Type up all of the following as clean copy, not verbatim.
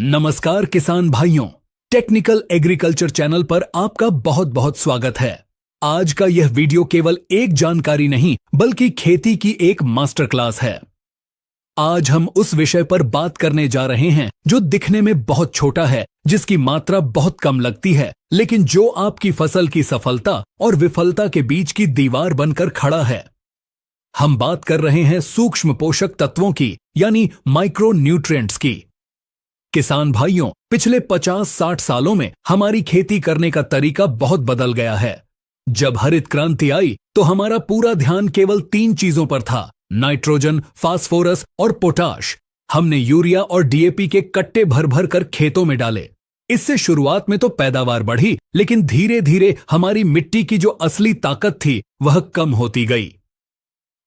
नमस्कार किसान भाइयों, टेक्निकल एग्रीकल्चर चैनल पर आपका बहुत बहुत स्वागत है। आज का यह वीडियो केवल एक जानकारी नहीं बल्कि खेती की एक मास्टर क्लास है। आज हम उस विषय पर बात करने जा रहे हैं जो दिखने में बहुत छोटा है, जिसकी मात्रा बहुत कम लगती है, लेकिन जो आपकी फसल की सफलता और विफलता के बीच की दीवार बनकर खड़ा है। हम बात कर रहे हैं सूक्ष्म पोषक तत्वों की, यानी माइक्रो न्यूट्रिएंट्स की। किसान भाइयों, पिछले 50-60 सालों में हमारी खेती करने का तरीका बहुत बदल गया है। जब हरित क्रांति आई तो हमारा पूरा ध्यान केवल 3 चीजों पर था: नाइट्रोजन, फास्फोरस और पोटाश। हमने यूरिया और डीएपी के कट्टे भर भर कर खेतों में डाले। इससे शुरुआत में तो पैदावार बढ़ी, लेकिन धीरे धीरे हमारी मिट्टी की जो असली ताकत थी वह कम होती गई।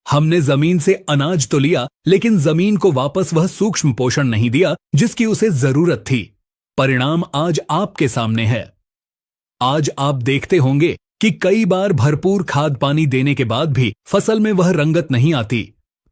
हमने जमीन से अनाज तो लिया, लेकिन जमीन को वापस वह सूक्ष्म पोषण नहीं दिया जिसकी उसे जरूरत थी। परिणाम आज आपके सामने है। आज आप देखते होंगे कि कई बार भरपूर खाद पानी देने के बाद भी फसल में वह रंगत नहीं आती।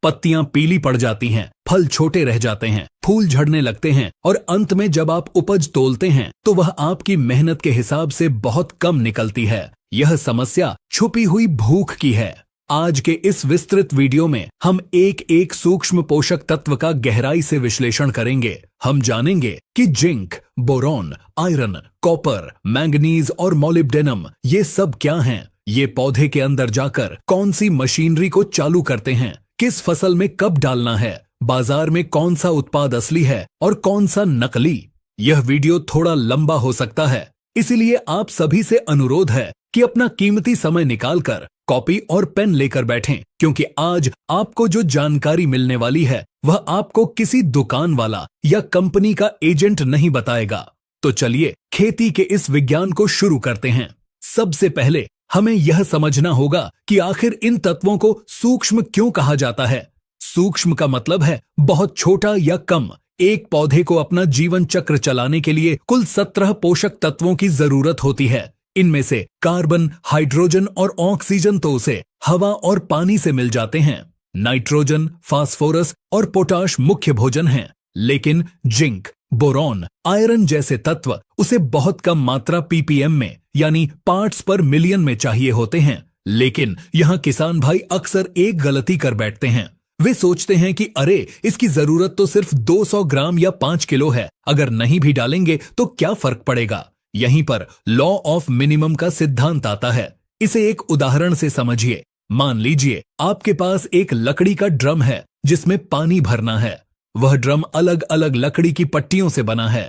पत्तियां पीली पड़ जाती हैं, फल छोटे रह जाते हैं, फूल झड़ने लगते हैं और अंत में जब आप उपज तोलते हैं तो वह आपकी मेहनत के हिसाब से बहुत कम निकलती है। यह समस्या छुपी हुई भूख की है। आज के इस विस्तृत वीडियो में हम एक एक सूक्ष्म पोषक तत्व का गहराई से विश्लेषण करेंगे। हम जानेंगे कि zinc, boron, iron, copper, manganese और मोलिब्डेनम ये सब क्या हैं। ये पौधे के अंदर जाकर कौन सी मशीनरी को चालू करते हैं, किस फसल में कब डालना है, बाजार में कौन सा उत्पाद असली है और कौन सा नकली। यह वीडियो थोड़ा लंबा हो सकता है, इसीलिए आप सभी से अनुरोध है कि अपना कीमती समय निकालकर कॉपी और पेन लेकर बैठें, क्योंकि आज आपको जो जानकारी मिलने वाली है वह आपको किसी दुकान वाला या कंपनी का एजेंट नहीं बताएगा। तो चलिए खेती के इस विज्ञान को शुरू करते हैं। सबसे पहले हमें यह समझना होगा कि आखिर इन तत्वों को सूक्ष्म क्यों कहा जाता है। सूक्ष्म का मतलब है बहुत छोटा या कम। एक पौधे को अपना जीवन चक्र चलाने के लिए कुल 17 पोषक तत्वों की जरूरत होती है। इनमें से कार्बन, हाइड्रोजन और ऑक्सीजन तो उसे हवा और पानी से मिल जाते हैं। नाइट्रोजन, फास्फोरस और पोटाश मुख्य भोजन हैं, लेकिन जिंक, बोरॉन, आयरन जैसे तत्व उसे बहुत कम मात्रा पीपीएम में, यानी पार्ट्स पर मिलियन में चाहिए होते हैं। लेकिन यहाँ किसान भाई अक्सर एक गलती कर बैठते हैं। वे सोचते हैं कि अरे, इसकी जरूरत तो सिर्फ 200 ग्राम या 5 किलो है, अगर नहीं भी डालेंगे तो क्या फर्क पड़ेगा। यहीं पर लॉ ऑफ मिनिमम का सिद्धांत आता है। इसे एक उदाहरण से समझिए। मान लीजिए आपके पास एक लकड़ी का ड्रम है जिसमें पानी भरना है। वह ड्रम अलग अलग लकड़ी की पट्टियों से बना है।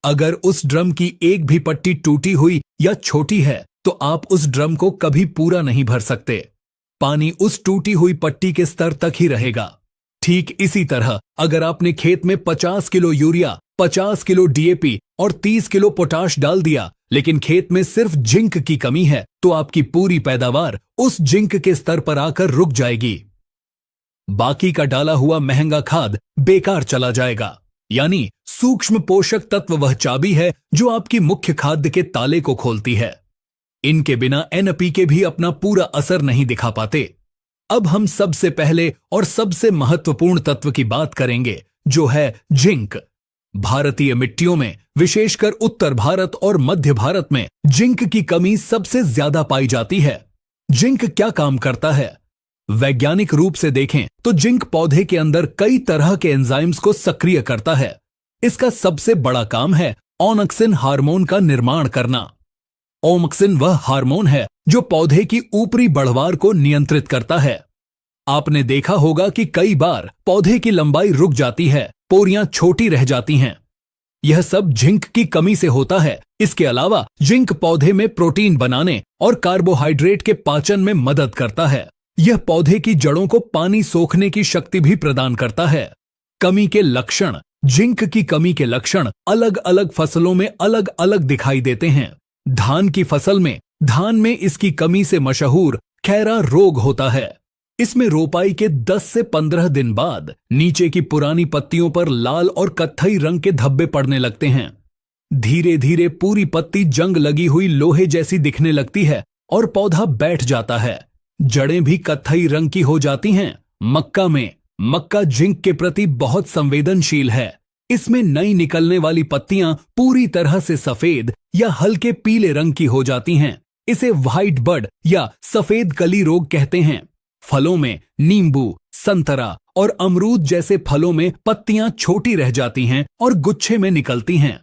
अगर उस ड्रम की एक भी पट्टी टूटी हुई या छोटी है तो आप उस ड्रम को कभी पूरा नहीं भर सकते। पानी उस टूटी हुई पट्टी के स्तर तक ही रहेगा। ठीक इसी तरह अगर आपने खेत में 50 किलो यूरिया, 50 किलो डीएपी और 30 किलो पोटाश डाल दिया, लेकिन खेत में सिर्फ जिंक की कमी है, तो आपकी पूरी पैदावार उस जिंक के स्तर पर आकर रुक जाएगी। बाकी का डाला हुआ महंगा खाद बेकार चला जाएगा। यानी सूक्ष्म पोषक तत्व वह चाबी है जो आपकी मुख्य खाद्य के ताले को खोलती है। इनके बिना एनपीके भी अपना पूरा असर नहीं दिखा पाते। अब हम सबसे पहले और सबसे महत्वपूर्ण तत्व की बात करेंगे, जो है जिंक। भारतीय मिट्टियों में, विशेषकर उत्तर भारत और मध्य भारत में जिंक की कमी सबसे ज्यादा पाई जाती है। जिंक क्या काम करता है? वैज्ञानिक रूप से देखें तो जिंक पौधे के अंदर कई तरह के एंजाइम्स को सक्रिय करता है। इसका सबसे बड़ा काम है ऑक्सिन हार्मोन का निर्माण करना। ऑक्सिन वह हार्मोन है जो पौधे की ऊपरी बढ़वार को नियंत्रित करता है। आपने देखा होगा कि कई बार पौधे की लंबाई रुक जाती है, पोरियां छोटी रह जाती हैं। यह सब जिंक की कमी से होता है। इसके अलावा जिंक पौधे में प्रोटीन बनाने और कार्बोहाइड्रेट के पाचन में मदद करता है। यह पौधे की जड़ों को पानी सोखने की शक्ति भी प्रदान करता है। कमी के लक्षण। जिंक की कमी के लक्षण अलग अलग फसलों में अलग अलग दिखाई देते हैं। धान की फसल में धान में इसकी कमी से मशहूर खैरा रोग होता है। इसमें रोपाई के 10 से 15 दिन बाद नीचे की पुरानी पत्तियों पर लाल और कत्थई रंग के धब्बे पड़ने लगते हैं। धीरे धीरे पूरी पत्ती जंग लगी हुई लोहे जैसी दिखने लगती है और पौधा बैठ जाता है। जड़ें भी कत्थई रंग की हो जाती हैं। मक्का जिंक के प्रति बहुत संवेदनशील है। इसमें नई निकलने वाली पत्तियां पूरी तरह से सफेद या हल्के पीले रंग की हो जाती हैं। इसे व्हाइट बड या सफेद कली रोग कहते हैं। फलों में नींबू, संतरा और अमरूद जैसे फलों में पत्तियां छोटी रह जाती हैं और गुच्छे में निकलती हैं।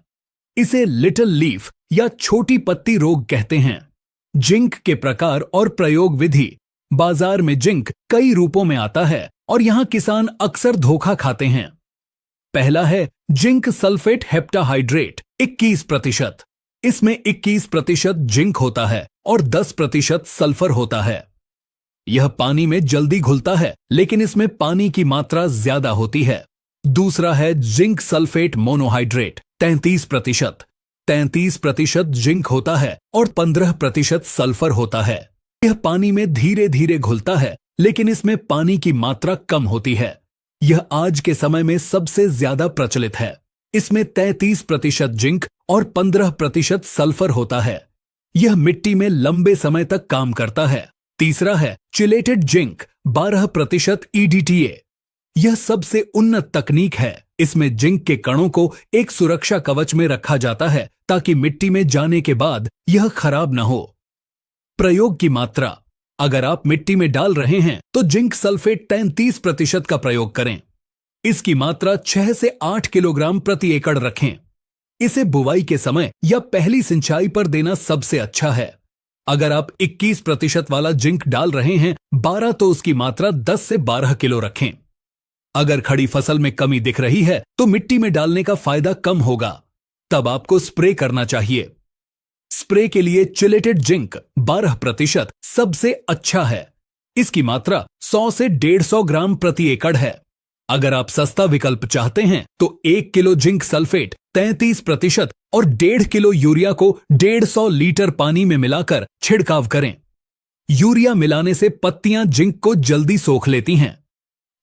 इसे लिटिल लीफ या छोटी पत्ती रोग कहते हैं। जिंक के प्रकार और प्रयोग विधि। बाजार में जिंक कई रूपों में आता है और यहां किसान अक्सर धोखा खाते हैं। पहला है जिंक सल्फेट हेप्टाहाइड्रेट 21%। इसमें 21% जिंक होता है और 10% सल्फर होता है। यह पानी में जल्दी घुलता है, लेकिन इसमें पानी की मात्रा ज्यादा होती है। दूसरा है जिंक सल्फेट मोनोहाइड्रेट 33%। 33% जिंक होता है और 15% सल्फर होता है। यह पानी में धीरे धीरे घुलता है, लेकिन इसमें पानी की मात्रा कम होती है। यह आज के समय में सबसे ज्यादा प्रचलित है। इसमें 33% जिंक और 15% सल्फर होता है। यह मिट्टी में लंबे समय तक काम करता है। तीसरा है चिलेटेड जिंक 12% EDTA। यह सबसे उन्नत तकनीक है। इसमें जिंक के कणों को एक सुरक्षा कवच में रखा जाता है ताकि मिट्टी में जाने के बाद यह खराब न हो। प्रयोग की मात्रा। अगर आप मिट्टी में डाल रहे हैं तो जिंक सल्फेट 33% का प्रयोग करें। इसकी मात्रा 6 से 8 किलोग्राम प्रति एकड़ रखें। इसे बुवाई के समय या पहली सिंचाई पर देना सबसे अच्छा है। अगर आप 21% वाला जिंक डाल रहे हैं 12 तो उसकी मात्रा 10 से 12 किलो रखें। अगर खड़ी फसल में कमी दिख रही है तो मिट्टी में डालने का फायदा कम होगा, तब आपको स्प्रे करना चाहिए। स्प्रे के लिए चिलेटेड जिंक 12% सबसे अच्छा है। इसकी मात्रा 100 से 150 ग्राम प्रति एकड़ है। अगर आप सस्ता विकल्प चाहते हैं तो 1 किलो जिंक सल्फेट 33% और 1.5 किलो यूरिया को 150 लीटर पानी में मिलाकर छिड़काव करें। यूरिया मिलाने से पत्तियां जिंक को जल्दी सोख लेती हैं।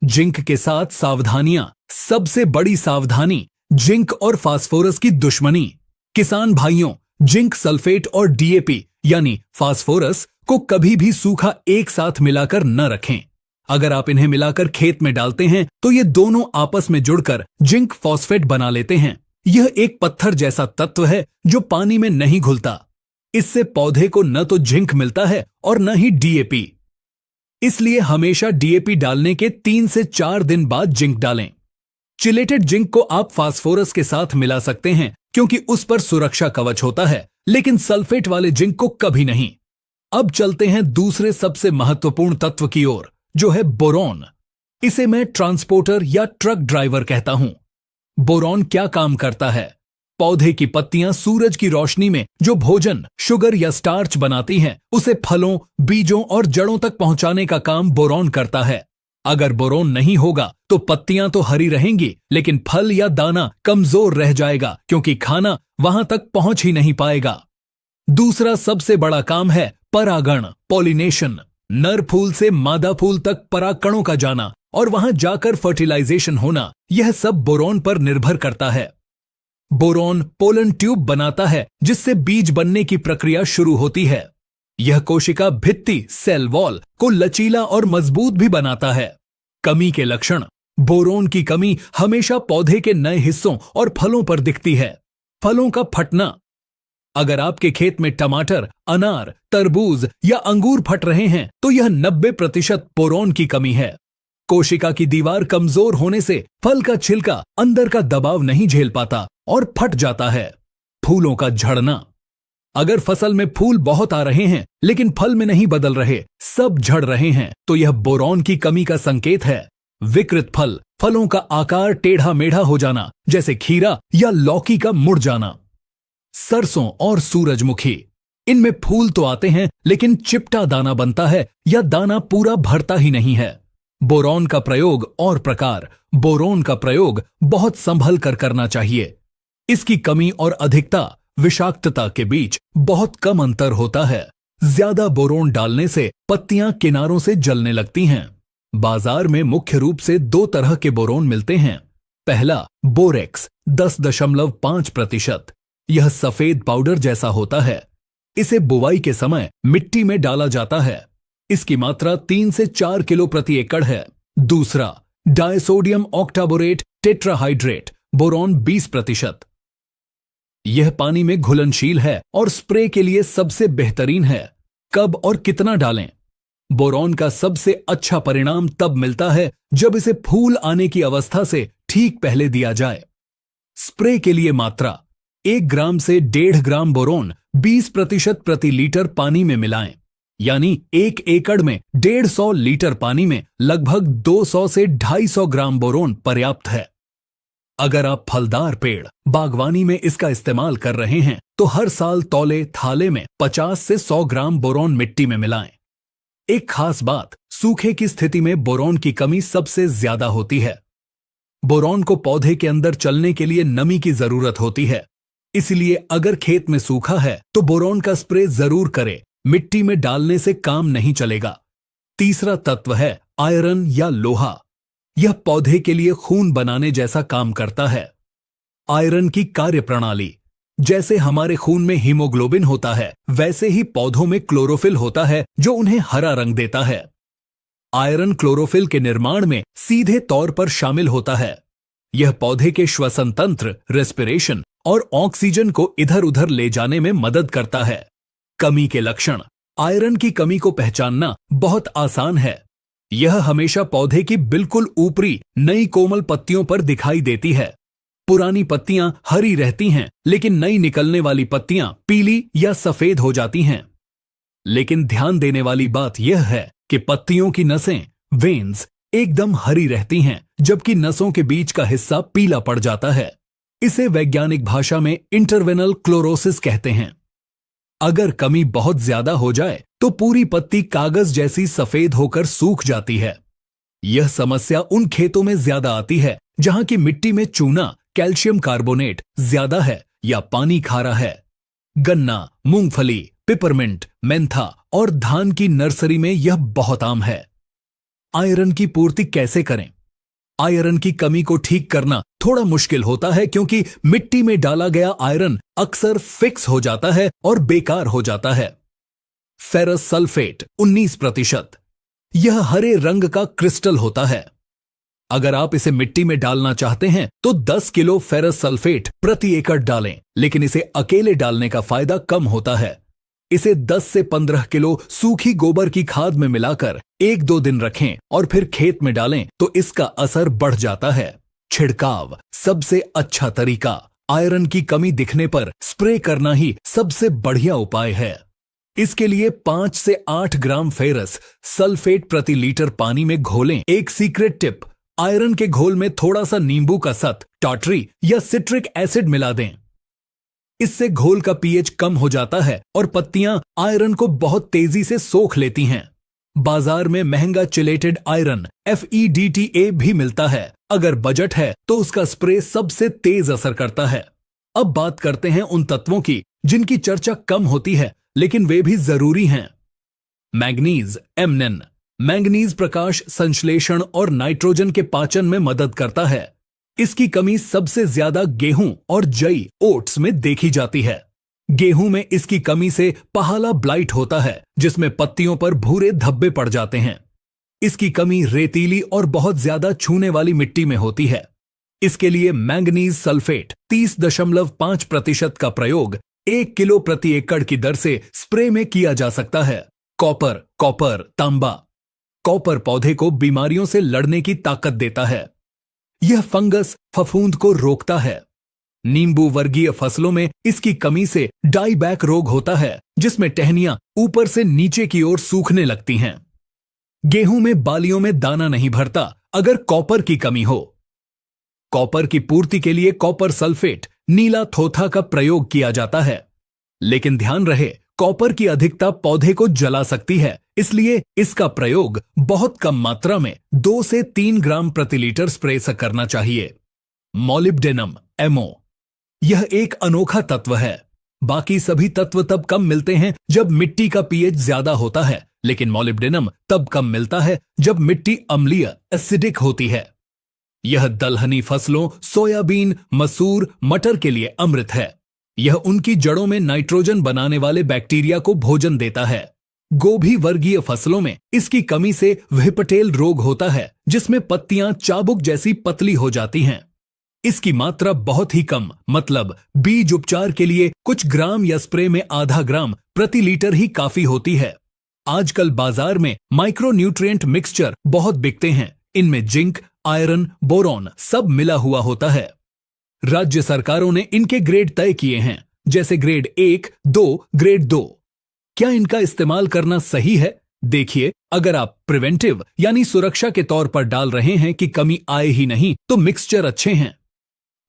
जिंक के साथ सावधानियां। सबसे बड़ी सावधानी जिंक और फास्फोरस की दुश्मनी। किसान भाइयों, जिंक सल्फेट और DAP यानी फास्फोरस को कभी भी सूखा एक साथ मिलाकर न रखें। अगर आप इन्हें मिलाकर खेत में डालते हैं तो ये दोनों आपस में जुड़कर जिंक फॉस्फेट बना लेते हैं। यह एक पत्थर जैसा तत्व है जो पानी में नहीं घुलता। इससे पौधे को न तो जिंक मिलता है और न ही DAP। इसलिए हमेशा DAP डालने के 3 से 4 दिन बाद जिंक डालें। चिलेटेड जिंक को आप फास्फोरस के साथ मिला सकते हैं क्योंकि उस पर सुरक्षा कवच होता है, लेकिन सल्फेट वाले जिंक को कभी नहीं। अब चलते हैं दूसरे सबसे महत्वपूर्ण तत्व की ओर, जो है बोरॉन। इसे मैं ट्रांसपोर्टर या ट्रक ड्राइवर कहता हूं। बोरॉन क्या काम करता है? पौधे की पत्तियां सूरज की रोशनी में जो भोजन, शुगर या स्टार्च बनाती हैं, उसे फलों, बीजों और जड़ों तक पहुंचाने का काम बोरॉन करता है। अगर बोरॉन नहीं होगा तो पत्तियां तो हरी रहेंगी, लेकिन फल या दाना कमजोर रह जाएगा क्योंकि खाना वहां तक पहुंच ही नहीं पाएगा। दूसरा सबसे बड़ा काम है परागण, पॉलिनेशन। नर फूल से मादा फूल तक परागकणों का जाना और वहां जाकर फर्टिलाइजेशन होना, यह सब बोरॉन पर निर्भर करता है। बोरॉन पोलन ट्यूब बनाता है जिससे बीज बनने की प्रक्रिया शुरू होती है। यह कोशिका भित्ति, सेल वॉल को लचीला और मजबूत भी बनाता है। कमी के लक्षण। बोरॉन की कमी हमेशा पौधे के नए हिस्सों और फलों पर दिखती है। फलों का फटना। अगर आपके खेत में टमाटर, अनार, तरबूज या अंगूर फट रहे हैं तो यह 90% बोरॉन की कमी है। कोशिका की दीवार कमजोर होने से फल का छिलका अंदर का दबाव नहीं झेल पाता और फट जाता है। फूलों का झड़ना। अगर फसल में फूल बहुत आ रहे हैं लेकिन फल में नहीं बदल रहे, सब झड़ रहे हैं, तो यह बोरॉन की कमी का संकेत है। विकृत फल, फलों का आकार टेढ़ा मेढ़ा हो जाना, जैसे खीरा या लौकी का मुड़ जाना। सरसों और सूरजमुखी, इनमें फूल तो आते हैं लेकिन चिपटा दाना बनता है या दाना पूरा भरता ही नहीं है। बोरॉन का प्रयोग और प्रकार। बोरॉन का प्रयोग बहुत संभल कर करना चाहिए। इसकी कमी और अधिकता, विषाक्तता के बीच बहुत कम अंतर होता है। ज्यादा बोरॉन डालने से पत्तियां किनारों से जलने लगती हैं। बाजार में मुख्य रूप से 2 तरह के बोरॉन मिलते हैं। पहला बोरेक्स 10.5%। यह सफेद पाउडर जैसा होता है। इसे बुवाई के समय मिट्टी में डाला जाता है। इसकी मात्रा 3 से 4 किलो प्रति एकड़ है। दूसरा डायसोडियम ऑक्टाबोरेट टेट्राहाइड्रेट बोरॉन 20%। यह पानी में घुलनशील है और स्प्रे के लिए सबसे बेहतरीन है। कब और कितना डालें? बोरॉन का सबसे अच्छा परिणाम तब मिलता है जब इसे फूल आने की अवस्था से ठीक पहले दिया जाए। स्प्रे के लिए मात्रा 1 ग्राम से 1.5 ग्राम बोरॉन 20% प्रति लीटर पानी में मिलाएं, यानी 1 एकड़ में 150 लीटर पानी में लगभग 200 से 250 ग्राम बोरॉन पर्याप्त है। अगर आप फलदार पेड़ बागवानी में इसका इस्तेमाल कर रहे हैं तो हर साल तौले थाले में 50 से 100 ग्राम बोरॉन मिट्टी में मिलाएं। एक खास बात, सूखे की स्थिति में बोरॉन की कमी सबसे ज्यादा होती है। बोरॉन को पौधे के अंदर चलने के लिए नमी की जरूरत होती है, इसलिए अगर खेत में सूखा है तो बोरॉन का स्प्रे जरूर करें। मिट्टी में डालने से काम नहीं चलेगा। तीसरा तत्व है आयरन या लोहा। यह पौधे के लिए खून बनाने जैसा काम करता है। आयरन की कार्यप्रणाली, जैसे हमारे खून में हीमोग्लोबिन होता है, वैसे ही पौधों में क्लोरोफिल होता है जो उन्हें हरा रंग देता है। आयरन क्लोरोफिल के निर्माण में सीधे तौर पर शामिल होता है। यह पौधे के श्वसन तंत्र, रेस्पिरेशन और ऑक्सीजन को इधर उधर ले जाने में मदद करता है। कमी के लक्षण, आयरन की कमी को पहचानना बहुत आसान है। यह हमेशा पौधे की बिल्कुल ऊपरी नई कोमल पत्तियों पर दिखाई देती है। पुरानी पत्तियां हरी रहती हैं, लेकिन नई निकलने वाली पत्तियां पीली या सफेद हो जाती हैं। लेकिन ध्यान देने वाली बात यह है कि पत्तियों की नसें, वेन्स, एकदम हरी रहती हैं, जबकि नसों के बीच का हिस्सा पीला पड़ जाता है। इसे वैज्ञानिक भाषा में इंटरवेनल क्लोरोसिस कहते हैं। अगर कमी बहुत ज्यादा हो जाए तो पूरी पत्ती कागज जैसी सफेद होकर सूख जाती है। यह समस्या उन खेतों में ज्यादा आती है जहां की मिट्टी में चूना, कैल्शियम कार्बोनेट ज्यादा है या पानी खारा है। गन्ना, मूंगफली, पिपरमिंट, मेंथा और धान की नर्सरी में यह बहुत आम है। आयरन की पूर्ति कैसे करें? आयरन की कमी को ठीक करना थोड़ा मुश्किल होता है क्योंकि मिट्टी में डाला गया आयरन अक्सर फिक्स हो जाता है और बेकार हो जाता है। Ferrous sulphate 19%। यह हरे रंग का क्रिस्टल होता है। अगर आप इसे मिट्टी में डालना चाहते हैं तो 10 किलो फेरस सल्फेट प्रति एकड़ डालें, लेकिन इसे अकेले डालने का फायदा कम होता है। इसे 10 से 15 किलो सूखी गोबर की खाद में मिलाकर 1-2 दिन रखें और फिर खेत में डालें तो इसका असर बढ़ जाता है। छिड़काव सबसे अच्छा तरीका, आयरन की कमी दिखने पर स्प्रे करना ही सबसे बढ़िया उपाय है। इसके लिए 5 से 8 ग्राम फेरस सल्फेट प्रति लीटर पानी में घोलें। एक सीक्रेट टिप, आयरन के घोल में थोड़ा सा नींबू का सत, टाटरी या सिट्रिक एसिड मिला दें। इससे घोल का पीएच कम हो जाता है और पत्तियां आयरन को बहुत तेजी से सोख लेती हैं। बाजार में महंगा चिलेटेड आयरन FeDTA भी मिलता है। अगर बजट है तो उसका स्प्रे सबसे तेज असर करता है। अब बात करते हैं उन तत्वों की जिनकी चर्चा कम होती है लेकिन वे भी जरूरी हैं। मैग्नीज, एमनेन। मैंगनीज प्रकाश संश्लेषण और नाइट्रोजन के पाचन में मदद करता है। इसकी कमी सबसे ज्यादा गेहूं और जई, ओट्स में देखी जाती है। गेहूं में इसकी कमी से पहाला ब्लाइट होता है, जिसमें पत्तियों पर भूरे धब्बे पड़ जाते हैं। इसकी कमी रेतीली और बहुत ज्यादा छूने वाली मिट्टी में होती है। इसके लिए मैंगनीज सल्फेट 30.5% का प्रयोग 1 किलो प्रति एकड़ की दर से स्प्रे में किया जा सकता है। कॉपर, तांबा। कॉपर पौधे को बीमारियों से लड़ने की ताकत देता है। यह फंगस, फफूंद को रोकता है। नींबू वर्गीय फसलों में इसकी कमी से डाईबैक रोग होता है, जिसमें टहनियां ऊपर से नीचे की ओर सूखने लगती हैं। गेहूं में बालियों में दाना नहीं भरता अगर कॉपर की कमी हो। कॉपर की पूर्ति के लिए कॉपर सल्फेट, नीला थोथा का प्रयोग किया जाता है, लेकिन ध्यान रहे कॉपर की अधिकता पौधे को जला सकती है, इसलिए इसका प्रयोग बहुत कम मात्रा में 2 से 3 ग्राम प्रति लीटर स्प्रे से करना चाहिए। Molybdenum, MO। यह एक अनोखा तत्व है। बाकी सभी तत्व तब कम मिलते हैं जब मिट्टी का पीएच ज्यादा होता है, लेकिन मॉलिब्डेनम तब कम मिलता है जब मिट्टी अम्लीय, एसिडिक होती है। यह दलहनी फसलों, सोयाबीन, मसूर, मटर के लिए अमृत है। यह उनकी जड़ों में नाइट्रोजन बनाने वाले बैक्टीरिया को भोजन देता है। गोभी वर्गीय फसलों में इसकी कमी से व्हिपटेल रोग होता है, जिसमें पत्तियां चाबुक जैसी पतली हो जाती हैं। इसकी मात्रा बहुत ही कम, मतलब बीज उपचार के लिए कुछ ग्राम या स्प्रे में आधा ग्राम प्रति लीटर ही काफी होती है। आजकल बाजार में माइक्रो न्यूट्रिएंट मिक्सचर बहुत बिकते हैं। इनमें जिंक, आयरन, बोरॉन सब मिला हुआ होता है। राज्य सरकारों ने इनके ग्रेड तय किए हैं, जैसे ग्रेड 1, 2, ग्रेड 2। क्या इनका इस्तेमाल करना सही है? देखिए, अगर आप प्रिवेंटिव यानी सुरक्षा के तौर पर डाल रहे हैं कि कमी आए ही नहीं, तो मिक्सचर अच्छे हैं।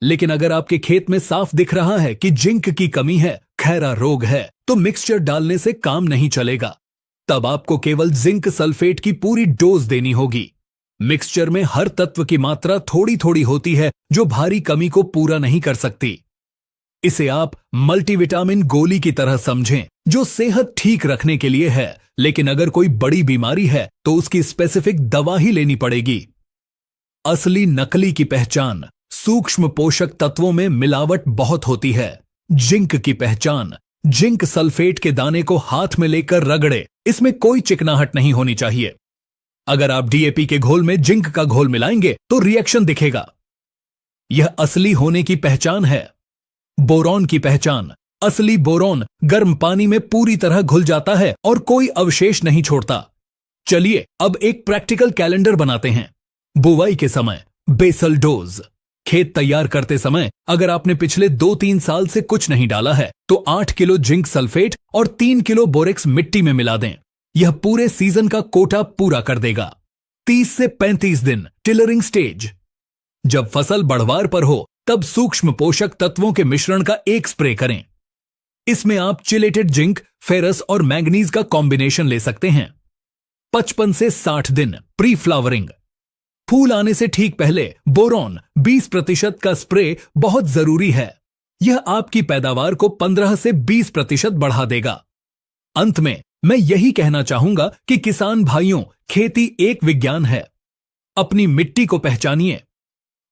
लेकिन अगर आपके खेत में साफ दिख रहा है कि जिंक की कमी है, खैरा रोग है, तो मिक्सचर डालने से काम नहीं चलेगा। तब आपको केवल जिंक सल्फेट की पूरी डोज देनी होगी। मिक्सचर में हर तत्व की मात्रा थोड़ी थोड़ी होती है, जो भारी कमी को पूरा नहीं कर सकती। इसे आप मल्टीविटामिन गोली की तरह समझें, जो सेहत ठीक रखने के लिए है, लेकिन अगर कोई बड़ी बीमारी है तो उसकी स्पेसिफिक दवा ही लेनी पड़ेगी। असली नकली की पहचान। सूक्ष्म पोषक तत्वों में मिलावट बहुत होती है। जिंक की पहचान। जिंक सल्फेट के दाने को हाथ में लेकर रगड़े, इसमें कोई चिकनाहट नहीं होनी चाहिए। अगर आप डीएपी के घोल में जिंक का घोल मिलाएंगे तो रिएक्शन दिखेगा। यह असली होने की पहचान है। बोरॉन की पहचान। असली बोरॉन गर्म पानी में पूरी तरह घुल जाता है और कोई अवशेष नहीं छोड़ता। चलिए अब एक प्रैक्टिकल कैलेंडर बनाते हैं। बुवाई के समय बेसल डोज। खेत तैयार करते समय अगर आपने पिछले 2-3 साल से कुछ नहीं डाला है तो 8 किलो जिंक सल्फेट और 3 किलो बोरेक्स मिट्टी में मिला दें। यह पूरे सीजन का कोटा पूरा कर देगा। 30 से 35 दिन टिलरिंग स्टेज। जब फसल बढ़वार पर हो तब सूक्ष्म पोषक तत्वों के मिश्रण का एक स्प्रे करें। इसमें आप चिलेटेड जिंक, फेरस और मैंगनीज का कॉम्बिनेशन ले सकते हैं। 55 से 60 दिन प्री फ्लावरिंग। फूल आने से ठीक पहले बोरॉन 20% का स्प्रे बहुत जरूरी है। यह आपकी पैदावार को 15 से 20% बढ़ा देगा। अंत में मैं यही कहना चाहूंगा कि किसान भाइयों, खेती एक विज्ञान है। अपनी मिट्टी को पहचानिए।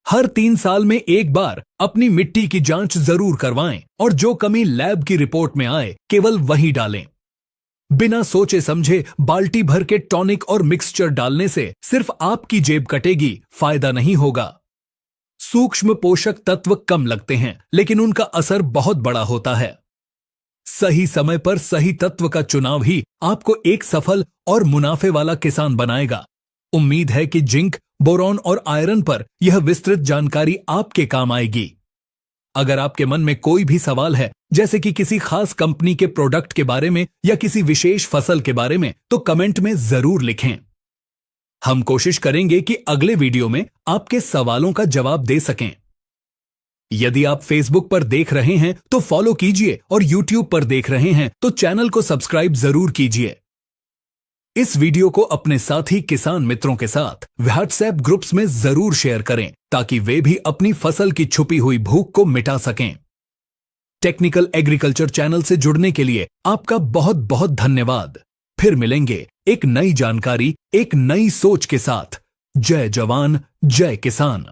हर 3 साल में एक बार अपनी मिट्टी की जांच जरूर करवाएं और जो कमी लैब की रिपोर्ट में आए केवल वही डालें। बिना सोचे समझे बाल्टी भर के टॉनिक और मिक्सचर डालने से सिर्फ आपकी जेब कटेगी, फायदा नहीं होगा। सूक्ष्म पोषक तत्व कम लगते हैं, लेकिन उनका असर बहुत बड़ा होता है। सही समय पर सही तत्व का चुनाव ही आपको एक सफल और मुनाफे वाला किसान बनाएगा। उम्मीद है कि जिंक, बोरॉन और आयरन पर यह विस्तृत जानकारी आपके काम आएगी। अगर आपके मन में कोई भी सवाल है, जैसे कि किसी खास कंपनी के प्रोडक्ट के बारे में या किसी विशेष फसल के बारे में, तो कमेंट में जरूर लिखें। हम कोशिश करेंगे कि अगले वीडियो में आपके सवालों का जवाब दे सकें। यदि आप फेसबुक पर देख रहे हैं तो फॉलो कीजिए और यूट्यूब पर देख रहे हैं तो चैनल को सब्सक्राइब जरूर कीजिए। इस वीडियो को अपने साथी किसान मित्रों के साथ व्हाट्सएप ग्रुप्स में जरूर शेयर करें, ताकि वे भी अपनी फसल की छुपी हुई भूख को मिटा सकें। टेक्निकल एग्रीकल्चर चैनल से जुड़ने के लिए आपका बहुत बहुत धन्यवाद। फिर मिलेंगे एक नई जानकारी, एक नई सोच के साथ। जय जवान, जय किसान।